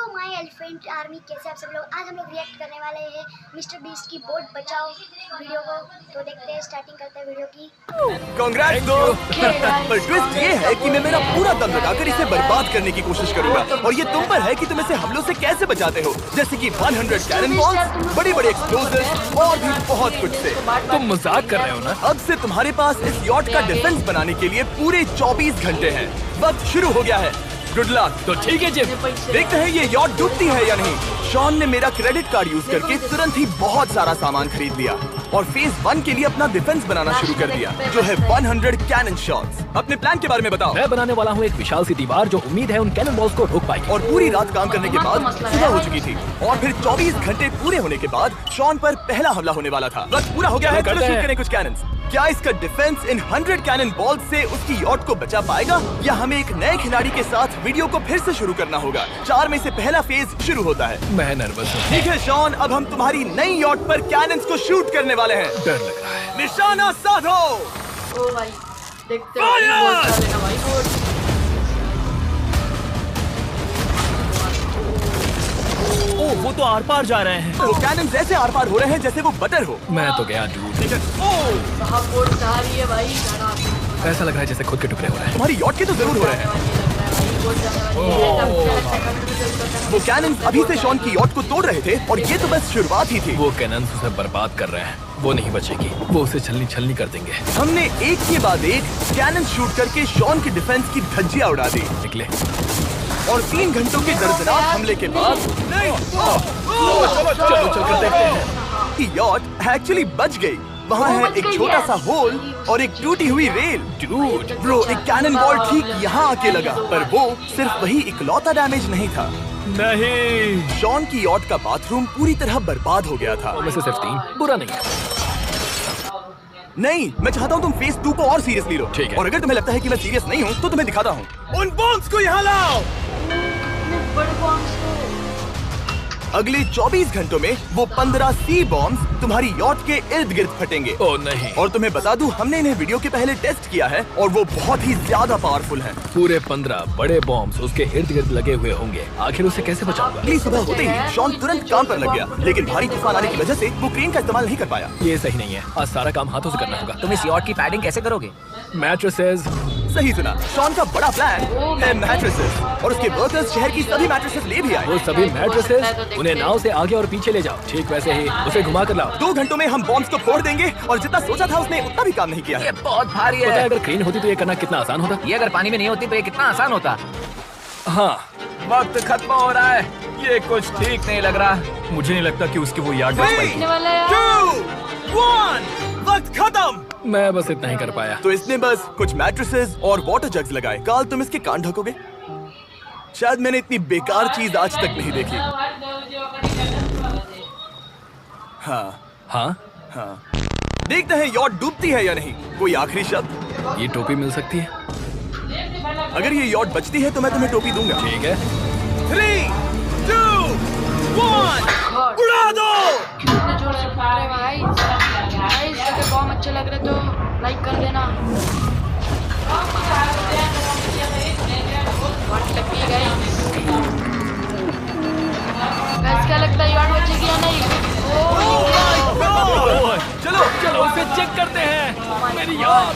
My elephant army, कैसे आप सब लोग। आज हम लोग रिएक्ट करने वाले हैं मिस्टर बीस्ट की बोट बचाओ वीडियो को। तो देखते हैं, स्टार्टिंग करते हैं वीडियो की। कांग्रेस दो। पर ट्विस्ट ये है कि मैं मेरा पूरा दम लगाकर इसे बर्बाद करने की कोशिश करूंगा और ये तुम पर है कि तुम इसे हमलों से कैसे बचाते हो, जैसे कि 100 कैनन बॉल्स, बड़े बड़े एक्सप्लोजिव्स और भी बहुत कुछ से। तुम मजाक कर रहे हो ना? अब से तुम्हारे पास इस यॉट का डिफेंस बनाने के लिए पूरे 24 घंटे हैं। वक्त शुरू हो गया है। Good luck. तो ठीक है जिम, देखते हैं ये यॉट डूबती है या नहीं। शॉन ने मेरा क्रेडिट कार्ड यूज करके तुरंत ही बहुत सारा सामान खरीद लिया और फेज 1 के लिए अपना डिफेंस बनाना शुरू कर दिया, जो है 100 कैनन शॉट्स। अपने प्लान के बारे में बताओ। मैं बनाने वाला हूँ एक विशाल सी दीवार जो उम्मीद है उन कैनन बॉल्स को रोक पाएगी। और पूरी रात काम करने के बाद सुबह हो चुकी थी और फिर 24 घंटे पूरे होने के बाद शॉन पर पहला हमला होने वाला था। वक्त पूरा हो गया है, चलो शूट करें कुछ कैनन्स। क्या इसका डिफेंस इन 100 कैनन बॉल्स से उसकी यॉट को बचा पाएगा या हमें एक नए खिलाड़ी के साथ वीडियो को फिर से शुरू करना होगा। 4 में से पहला फेज शुरू होता है। मैं नर्वस हूँ। ठीक है शॉन, अब हम तुम्हारी नई यॉट पर कैनन्स को शूट करने वाले हैं। डर लग रहा है। निशाना साधो। ओ भाई देखते हैं बहुत चलेगा भाई। ओ वो तो आर पार जा रहे हैं। वो कैनन्स ऐसे आर पार हो रहे हैं जैसे वो बटर हो। मैं तो गया डूड। कहाँ बोट जा रही है भाई। ऐसा लग रहा है जैसे खुद के टुकड़े हो रहे हैं। तुम्हारी यॉट के तो जरूर हो रहे हैं। वो कैनन्स अभी से शॉन की यॉट को तोड़ रहे थे और ये तो बस शुरुआत ही थी। वो कैनन्स उसे बर्बाद कर रहे हैं। वो नहीं बचेगी, वो उसे छलनी छलनी कर देंगे। हमने एक के बाद एक कैनन शूट करके शॉन की डिफेंस की धज्जियां उड़ा दी निकले और 3 घंटों के दर्दनाक हमले के बाद चलो चल कर देखते हैं। यॉट एक्चुअली बच गई। वहाँ है एक छोटा सा होल और एक टूटी हुई रेल। डूड ब्रो, एक कैनन बॉल ठीक यहाँ आके लगा, पर वो सिर्फ वही इकलौता डैमेज नहीं था। नहीं, शॉन की यॉट का बाथरूम पूरी तरह बर्बाद हो गया था। में से सिर्फ 3 बुरा नहीं है। नहीं, मैं चाहता हूँ तुम फेज 2 को और सीरियसली लो। ठीक है। और अगर तुम्हें लगता है कि मैं सीरियस नहीं हूँ तो तुम्हें दिखाता हूँ। उन बॉम्ब्स को यहाँ लाओ। अगले 24 घंटों में वो 15 सी बॉम्ब्स तुम्हारी यॉट के इर्द गिर्द फटेंगे। ओ नहीं। और तुम्हें बता दूं, हमने इन्हें वीडियो के पहले टेस्ट किया है और वो बहुत ही ज्यादा पावरफुल हैं। पूरे 15 बड़े बॉम्ब्स उसके इर्द गिर्द लगे हुए होंगे। आखिर उसे कैसे बचाऊंगा? अगली सुबह होते ही शॉन तुरंत काम पर लग गया, लेकिन भारी तूफान आने की वजह से वो क्रेन का इस्तेमाल नहीं कर पाया। ये सही नहीं है। आज सारा काम हाथों से करना होगा। तुम इस यॉट की पैडिंग कैसे करोगे? मैट्रेसेस। सही सुना, शॉन का बड़ा प्लान है मैट्रेसेस और उसके वर्कर्स शहर की सभी मैट्रेसेस ले भी आए। वो सभी मैट्रेसेस उन्हें नाव से आगे और पीछे ले जाओ। ठीक वैसे ही उसे घुमा कर लाओ। 2 घंटों में हम बॉम्ब्स को फोड़ देंगे और जितना सोचा था उसने उतना भी काम नहीं किया ये है। बहुत भारी पता है है। अगर क्रेन होती तो ये करना कितना आसान होता। ये अगर पानी में नहीं होती तो ये कितना आसान होता। हाँ, वक्त खत्म हो रहा है। ये कुछ ठीक नहीं लग रहा। मुझे नहीं लगता कि उसकी वो याद बच 3, पाएगी। 2, 1, वक्त खत्म। मैं बस इतना ही कर पाया। तो इसने बस कुछ मैट्रेसेस और वाटर जग्स लगाए। काल, तुम इसके कान ढकोगे? शायद मैंने इतनी बेकार चीज आज तक नहीं देखी। हाँ हाँ, हाँ, देखते हैं यॉट डूबती है या नहीं। कोई आखिरी शब्द? ये टोपी मिल सकती है। अगर ये यॉट बचती है तो मैं तुम्हें टोपी दूंगा। ठीक है। 3, 2, 1, उड़ा दो। इतने जोर से फट रहे भाई। गाइस अगर बॉम्ब अच्छे लग रहे तो लाइक कर देना। बहुत लगी गाइस। गाइस क्या लगता है यॉट बचेगी या नहीं? चलो चलो उसे चेक करते हैं। मेरी याद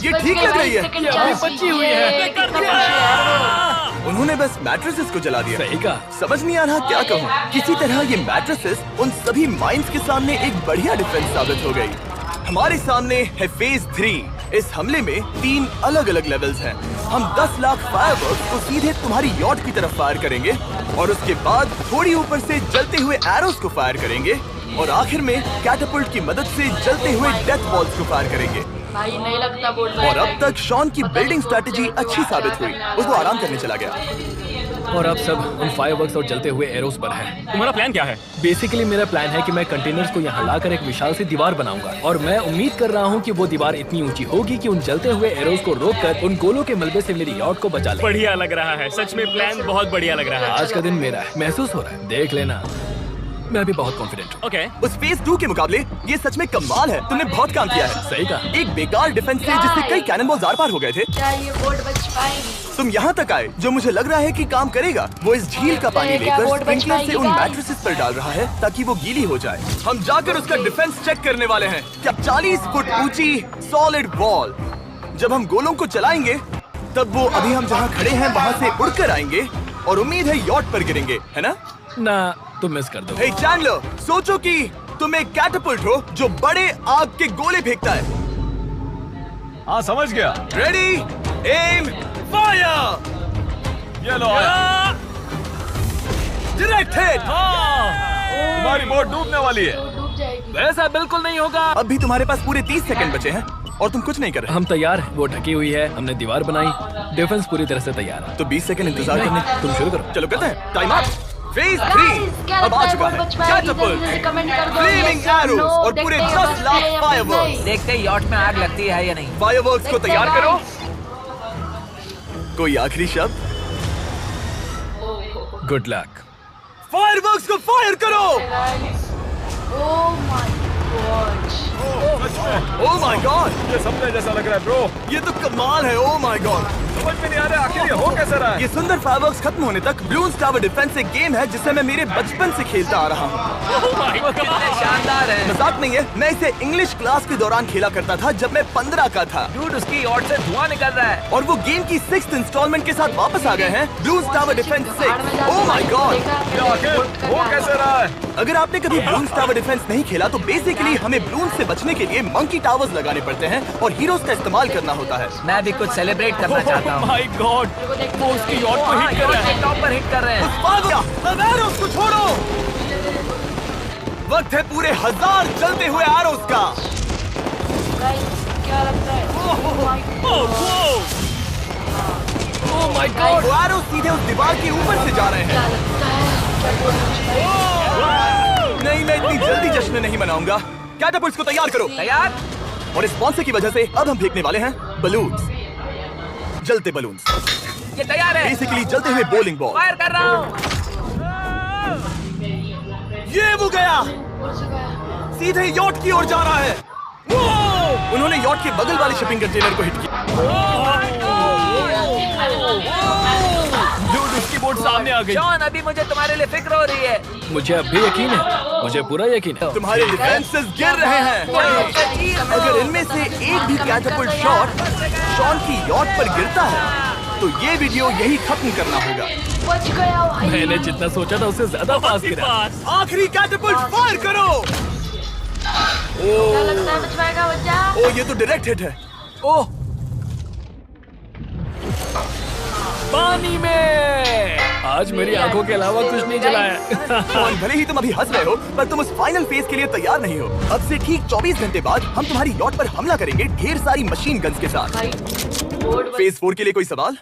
ये ठीक लग रही है। ये अभी बची हुई है। उन्होंने बस मैट्रेसेस को जला दिया। सही कहा। समझ नहीं आ रहा क्या कहूँ। किसी तरह ये मैट्रेसेस उन सभी माइंस के सामने एक बढ़िया डिफेंस साबित हो गई। हमारे सामने है फेज 3। इस हमले में 3 अलग अलग लेवल्स हैं। हम 10 लाख फायरवर्क्स को सीधे तुम्हारी यॉट की तरफ फायर करेंगे और उसके बाद थोड़ी ऊपर से जलते हुए एरोस को फायर करेंगे और आखिर में कैटापल्ट की मदद से जलते हुए डेथ बॉल्स को फायर करेंगे। भाई नहीं लगता बोल और अब तक शॉन की बिल्डिंग स्ट्रेटेजी अच्छी साबित हुई। वो आराम करने चला गया और अब सब उन फायरवर्क्स और जलते हुए एरोस पर है। तुम्हारा प्लान क्या है? बेसिकली मेरा प्लान है कि मैं कंटेनर्स को यहाँ लाकर एक विशाल सी दीवार बनाऊंगा और मैं उम्मीद कर रहा हूँ कि वो दीवार इतनी ऊंची होगी कि उन जलते हुए एरोस को रोककर उन गोलों के मलबे से मेरी यॉट को बचा ले। बढ़िया लग रहा है, सच में प्लान बहुत बढ़िया लग रहा है। आज का दिन मेरा है, महसूस हो रहा है। देख लेना, मैं भी बहुत कॉन्फिडेंट हूँ। ओके। उस फेज 2 के मुकाबले ये सच में कमाल है। तुमने बहुत काम किया है। सही कहा। एक बेकार डिफेंस से जिससे कई कैनन बॉल्स आर पार हो गए थे। क्या ये बोट बच पाएगी? तुम यहाँ तक आए, जो मुझे लग रहा है कि काम करेगा। वो इस झील का पानी क्या लेकर बोट बच स्प्रिंकलर से पाएगी उन guys? मैट्रेसेस पर डाल रहा है ताकि वो गीली हो जाए। हम जाकर उसका डिफेंस चेक करने वाले हैं। क्या 40 फुट ऊंची सॉलिड वॉल। जब हम गोलों को चलाएंगे तब वो अभी हम जहाँ खड़े हैं वहाँ से उड़कर आएंगे और उम्मीद है यॉट पर गिरेंगे, है ना? ना तुम मिस कर दो। हे चैंडलर, सोचो कि तुम एक कैटapult हो जो बड़े आग के गोले फेंकता है। हाँ समझ गया। Ready, aim, fire. ये लो आया। Direct hit. तुम्हारी बोट डूबने वाली है। डूब जाएगी। वैसा बिल्कुल नहीं होगा। अब भी तुम्हारे पास पूरे 30 सेकंड बचे हैं और तुम कुछ नहीं कर रहे। हम तैयार हैं। वो ढकी हुई है, हमने दीवार बनाई, डिफेंस पूरी तरह से तैयार है। तो 20 सेकंड इंतजार करने। तुम शुरू करो। चलो करते हैं। Time up. फेज 3 Guys, क्या अब आ लगता है चुका बोट है। बच पाएगी? कैटapult, जल्दी से comment कर दो। Flaming Yes or arrows no? और पूरे देखते हैं 10 बचती लाख है या फायरवर्क्स। नहीं। देखते ही यॉट में आग लगती है या नहीं। फायरवर्क्स को देखते तैयार हैं करो। guys। कोई आखिरी शब्द? Good luck. फायरवर्क्स को फायर करो। Oh my God। Oh my God, ये सपने जैसा लग रहा है ब्रो। ये तो कमाल है। ओह माय गॉड, समझ में नहीं आ रहा आखिर ये हो कैसे रहा है। ये सुंदर फायरवर्क्स खत्म होने तक ब्लून्स टावर डिफेंस एक गेम है जिसे मैं मेरे बचपन से खेलता आ रहा हूँ। कितने शानदार है। मजाक नहीं है, मैं इसे इंग्लिश क्लास के दौरान खेला करता था जब मैं 15 का था। डूड उसकी यॉट से धुआं निकल रहा है। और वो गेम की 6th इंस्टॉलमेंट के साथ वापस आ गए हैं, balloons tower defence 6। Oh my God, ये आखिर हो कैसे रहा है। अगर आपने कभी ब्लून्स टावर डिफेंस नहीं खेला तो बेसिकली हमें ब्लून्स से बचने के लिए मंकी टावर्स लगाने पड़ते हैं और हीरोज का इस्तेमाल करना होता है। मैं भी कुछ सेलिब्रेट करना चाहता हूँ। माय गॉड, वो उसकी यॉट को हाँ, हिट कर रहा है। टॉप पर हिट कर रहे हैं। अब एरोस को छोड़ो। वक्त है पूरे 1000 चलते हुए एरोस का। Guys, क्या लगता है? Oh my God। Oh my God, वो एरोस सीधे उस दीवार के ऊपर से जा रहे हैं। क्या लगता है? क्या बोट बच पाएगी? नहीं, मैं इतनी जल्दी जश्न नहीं मनाऊंगा। कैटapults को तैयार करो। तैयार। और इस स्पॉन्सर की वजह से अब हम फेंकने वाले हैं बलून्स, जलते बलून्स। ये तैयार है। बेसिकली जलते हुए बॉलिंग बॉल। फायर कर रहा हूँ। ये वो गया, और से गया। सीधे यॉट की ओर जा रहा है। उन्होंने यॉट के बगल वाले शिपिंग कंटेनर को हिट किया। डूड उसकी बोट सामने आ गई। जॉन अभी मुझे तुम्हारे लिए फिक्र हो रही है। मुझे अब भी यकीन है, मुझे पूरा यकीन है। तुम्हारे डिफेंसेस गिर रहे हैं। अगर इनमें से एक भी कैटapult शॉट शॉन की यॉट पर गिरता है तो ये वीडियो यही खत्म करना होगा। बच गया भाई। मैंने जितना सोचा था उससे ज्यादा फास्ट गिरा। आखिरी कैटapult फायर करो। क्या लगता है बच पाएगा बच्चा? ओ ये तो डायरेक्ट हिट है। ओह, पानी में। आज मेरी आंखों के अलावा कुछ नहीं जला है। और भले ही तुम अभी हंस रहे हो पर तुम उस फाइनल फेज के लिए तैयार नहीं हो। अब से ठीक 24 घंटे बाद हम तुम्हारी यॉट पर हमला करेंगे ढेर सारी मशीन गन्स के साथ। भाई बोट फेज 4 के लिए कोई सवाल?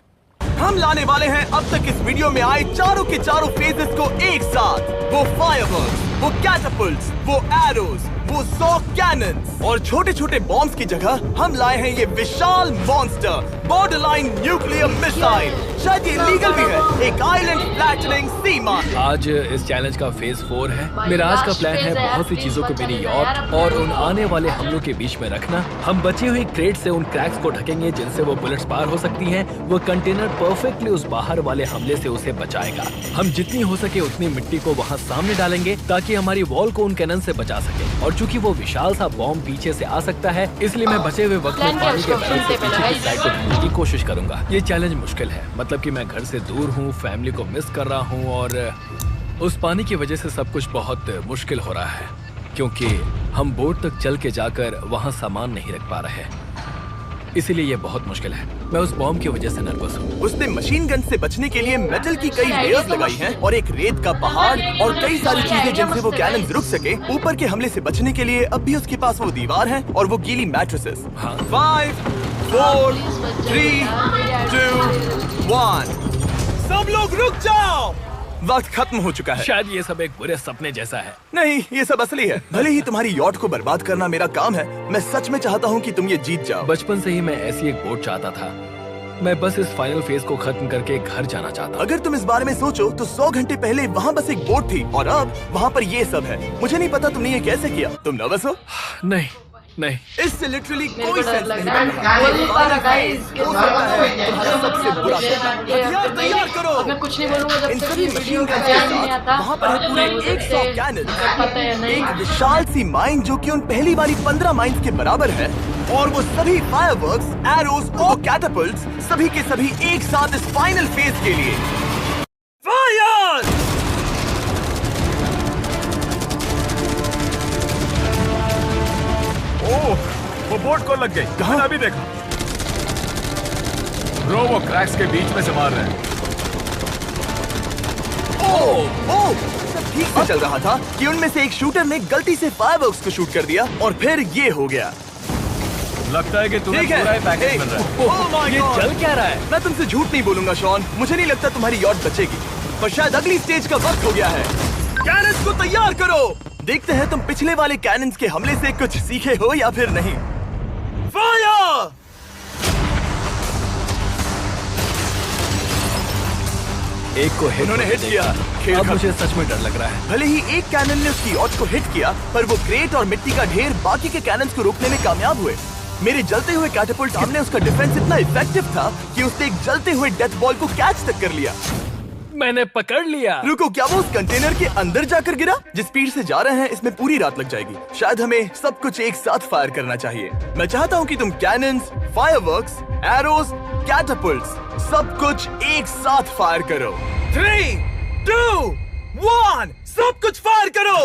हम लाने वाले हैं अब तक इस वीडियो में आए चारों के चारों फेजेस को एक साथ। वो फायरवर्क्स, वो कैटapults, वो एरोज, वो 100 कैनन्स और छोटे छोटे बॉम्ब्स की जगह हम लाए हैं ये विशाल मॉन्स्टर बॉर्डरलाइन न्यूक्लियर मिसाइल। शायद ये लीगल भी है, एक आइलैंड फ्लैटनिंग सी मार। आज इस चैलेंज का फेज 4 है। मेरा आज का प्लान है बहुत सी चीजों को मेरी यॉट और उन आने वाले हमलों के बीच में रखना। हम बची हुई क्रेट से उन क्रैक्स को ढकेंगे जिनसे वो बुलेट्स पार हो सकती हैं। वो कंटेनर परफेक्टली उस बाहर वाले हमले से उसे बचाएगा। हम जितनी हो सके उतनी मिट्टी को वहाँ सामने डालेंगे ताकि हमारी वॉल को उन कैनन से बचा सके। और चूंकि वो विशाल सा बॉम्ब पीछे से आ सकता है इसलिए मैं बचे हुए वक्त में प्लान क्या पानी के उसको बैरल से सुनते पीछे की पहले साइड को ढूंढने की कोशिश करूंगा। ये चैलेंज मुश्किल है, मतलब कि मैं घर से दूर हूँ, फैमिली को मिस कर रहा हूँ और उस पानी की वजह से सब कुछ बहुत मुश्किल हो रहा है क्योंकि हम बोट तक चल के जाकर वहाँ सामान नहीं रख पा रहे हैं। इसीलिए ये बहुत मुश्किल है। मैं उस बॉम्ब की वजह से नर्वस हूँ। उसने मशीन गन से बचने के लिए मेटल की कई लेयर्स लगाई हैं और एक रेत का पहाड़ और कई सारी चीजें जिनसे वो कैनन रुक सके। ऊपर के हमले से बचने के लिए अब भी उसके पास वो दीवार है और वो गीली मैट्रेसेस। हाँ। 5, 4, 3, 2, 1 सब लोग रुक जाओ। वक्त खत्म हो चुका है। शायद ये सब एक बुरे सपने जैसा है। नहीं, ये सब असली है। भले ही तुम्हारी यॉट को बर्बाद करना मेरा काम है, मैं सच में चाहता हूँ कि तुम ये जीत जाओ। बचपन से ही मैं ऐसी एक बोट चाहता था। मैं बस इस फाइनल फेज को खत्म करके घर जाना चाहता। अगर तुम इस बारे में सोचो तो 100 घंटे पहले वहाँ बस एक बोट थी और अब वहाँ पर ये सब है। मुझे नहीं पता तुमने ये कैसे किया। तुम नर्वस हो? नहीं, नहीं, इससे लिटरली मेरे कोई को डर सेंस लग नहीं रहा बन रहा है। बोल नहीं पा रहा गाइस। हो सकता है तुम्हारा सबसे बुरा हथियार तैयार करो। अब मैं कुछ नहीं बोलूंगा जब इन तक सभी ये वीडियो मशीन का गन्स बयान के नहीं साथ आता। वहाँ पर है पूरे 100 कैनन, पता है नहीं। एक विशाल सी माइन जो कि उन पहली वाली 15 माइंस के बराबर है, और वो सभी फायरवर्क्स, एरोस और कैटापल्ट्स सभी के सभी एक साथ इस फाइनल फेज के लिए फायर। ओह, वो बोट को लग गई। कहाँ? अभी देखा ब्रो, वो क्रैक्स के बीच में से मार रहे हैं। ओह, सब ठीक से चल रहा था कि उनमें से एक शूटर ने गलती से फायरवर्क्स को शूट कर दिया और फिर ये हो गया। लगता है कि तुम्हें ठीक है, पूरा ही पैकेज मिल रहा है। Oh my ये God! चल क्या रहा है? मैं तुमसे झूठ नहीं बोलूंगा शॉन, मुझे नहीं लगता तुम्हारी यॉट बचेगी, पर शायद अगली स्टेज का वक्त हो गया है। कैनन्स को तैयार करो। देखते हैं तुम पिछले वाले कैनन्स के हमले से कुछ सीखे हो या फिर नहीं। फायर! एक को उन्होंने हिट किया। खेल अब खत्म। मुझे सच में डर लग रहा है। भले ही एक कैनन ने उसकी यॉट को हिट किया, पर वो क्रेट और मिट्टी का ढेर बाकी के कैनन्स को रोकने में कामयाब हुए। मेरे जलते हुए कैटापल्ट सामने उसका डिफेंस इतना इफेक्टिव था कि उसने एक जलते हुए डेथ बॉल को कैच तक कर लिया। मैंने पकड़ लिया। रुको, क्या वो उस कंटेनर के अंदर जाकर गिरा? जिस स्पीड से जा रहे हैं इसमें पूरी रात लग जाएगी। शायद हमें सब कुछ एक साथ फायर करना चाहिए। मैं चाहता हूँ कि तुम कैनन्स, फायरवर्क्स, एरोस, कैटापल्ट्स सब कुछ एक साथ फायर करो। 3, 2, 1, सब कुछ फायर करो।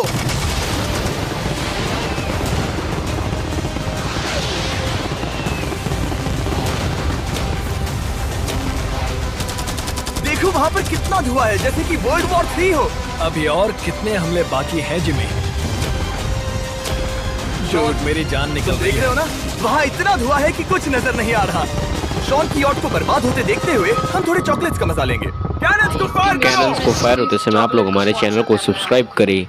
देखो वहाँ पर कितना धुआं है, जैसे कि वर्ल्ड वॉर 3 हो। अभी और कितने हमले बाकी हैं जिमी? शॉट, मेरी जान निकल रही देख रहे है। हो ना, वहाँ इतना धुआं है कि कुछ नजर नहीं आ रहा। शॉन की यॉट को बर्बाद होते देखते हुए हम थोड़े चॉकलेट्स का मजा लेंगे। कैनन्स को फायर करो। कैनन्स को फायर होते समय आप लोग हमारे चैनल को सब्सक्राइब करें।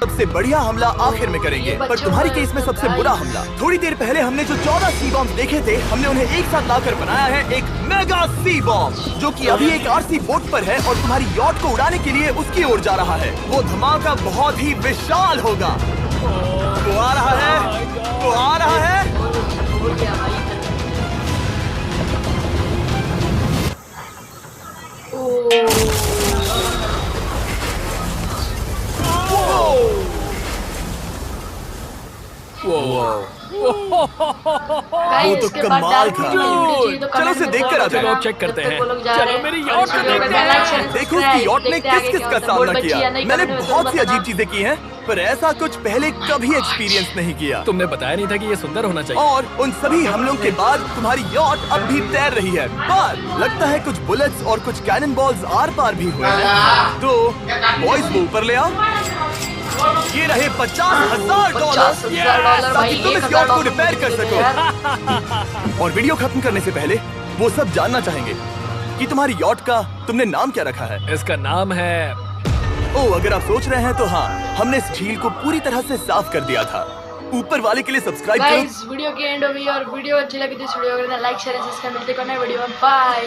सबसे बढ़िया हमला आखिर में करेंगे, पर तुम्हारी केस में सबसे बुरा हमला। थोड़ी देर पहले हमने जो 14 सी बॉम्ब देखे थे, हमने उन्हें एक साथ लाकर बनाया है एक मेगा सी बॉम्ब, जो कि अभी एक आरसी बोट पर है और तुम्हारी यॉट को उड़ाने के लिए उसकी ओर जा रहा है। वो धमाका बहुत ही विशाल होगा। वो आ रहा है, वो आ रहा है। हो गया भाई। वो तो कमाल था। चलो उसे देखकर आ जाओ। चलो चेक करते हैं। चलो मेरी यॉट को देखते हैं। देखो उसकी यॉट ने किस किस का सामना किया। मैंने बहुत सी अजीब चीजें की हैं, पर ऐसा कुछ पहले कभी एक्सपीरियंस नहीं किया। तुमने बताया नहीं था कि ये सुंदर होना चाहिए। और उन सभी हमलों के बाद तुम्हारी यॉट अब भी तैर रही है, पर लगता है कुछ बुलेट्स और कुछ कैनन बॉल्स आर पार भी हुए हैं। तो बॉयज वो ऊपर ले आओ। ये रहे $50,000 $50,000 ताकि तुम इस यॉट को रिपेयर कर सको। और वीडियो खत्म करने से पहले वो सब जानना चाहेंगे कि तुम्हारी यॉट का तुमने नाम क्या रखा है। इसका नाम है ओह, अगर आप सोच रहे हैं तो हाँ, हमने इस झील को पूरी तरह से साफ कर दिया था। ऊपर वाले के लिए सब्सक्राइब करो। गाइस वीडियो की एंड हो गई और वीडियो अच्छी लगी तो इस वीडियो को लाइक शेयर सब्सक्राइब। मिलते हैं नए वीडियो में। बाय।